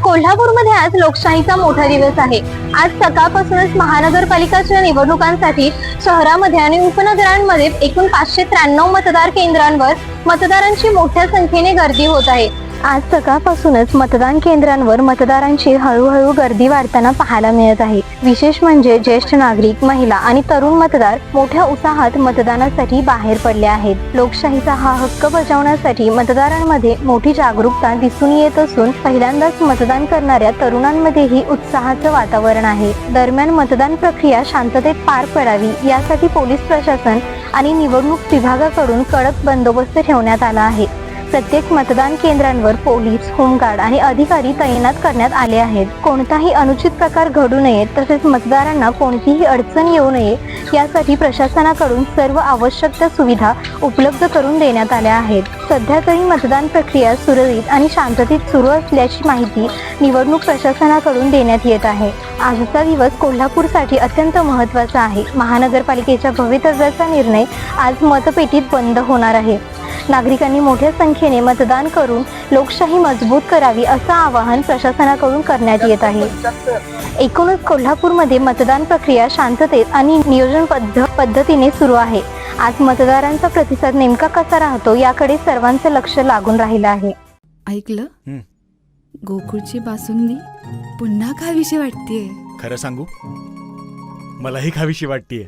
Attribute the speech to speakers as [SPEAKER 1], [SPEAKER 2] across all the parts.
[SPEAKER 1] कोल्हापूरमध्ये आज लोकशाहीचा मोठा दिवस आहे। आज सकाळपासूनच महानगरपालिकाच्या निवडणुकांसाठी शहरामध्ये आणि उपनगरांमध्ये एकूण 593 मतदार केंद्रांवर मतदारांची मोठ्या संख्येने गर्दी होत आहे। आज सकाळपासूनच मतदान केंद्रांवर मतदारांची हळूहळू गर्दी वाढताना पाहायला मिळत आहे। विशेष म्हणजे ज्येष्ठ नागरिक, महिला आणि तरुण मतदार मोठ्या उत्साहात मतदानासाठी बाहेर पडले आहेत। लोकशाहीचा हा हक्क बजावण्यासाठी मतदारांमध्ये मोठी जागरूकता दिसून येत असून पहिल्यांदाच मतदान करणाऱ्या तरुणांमध्येही उत्साहाचं वातावरण आहे। दरम्यान मतदान प्रक्रिया शांततेत पार पडावी यासाठी पोलीस प्रशासन आणि निवडणूक विभागाकडून कडक बंदोबस्त ठेवण्यात आला आहे। प्रत्येक मतदान केंद्रांवर पोलीस, होमगार्ड आणि अधिकारी तैनात करण्यात आले आहेत। कोणताही अनुचित प्रकार घडू नये तसेच मतदारांना कोणतीही अडचण येऊ नये यासाठी प्रशासनाकडून सर्व आवश्यक त्या सुविधा उपलब्ध करून देण्यात आल्या आहेत। सध्या तरी मतदान प्रक्रिया सुरळीत आणि शांततेत सुरू असल्याची माहिती निवडणूक प्रशासनाकडून देण्यात येत आहे। आजचा दिवस कोल्हापूरसाठी अत्यंत महत्त्वाचा आहे। महानगरपालिकेच्या भवितव्याचा निर्णय आज मतपेटीत बंद होणार आहे। नागरिकांनी मोठ्या संख्येने मतदान करून लोकशाही मजबूत करावी असं आवाहन प्रशासनाकडून करण्यात येत आहे। एकूणच कोल्हापूरमध्ये मतदान प्रक्रिया शांततेत आणि नियोजनबद्ध पद्धतीने सुरू आहे। आज मतदारांचा प्रतिसाद नेमका कसा राहतो याकडे सर्वांचं लक्ष लागून राहिलं आहे।
[SPEAKER 2] ऐकलं, गोकुळची बासुंदी पुन्हा खावीशी वाटतेय।
[SPEAKER 3] खरं सांगू, मलाही खावीशी वाटतेय।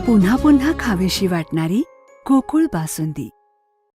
[SPEAKER 2] पुन्हा पुन्हा खावीशी वाटणारी गोकुळ बासुंदी।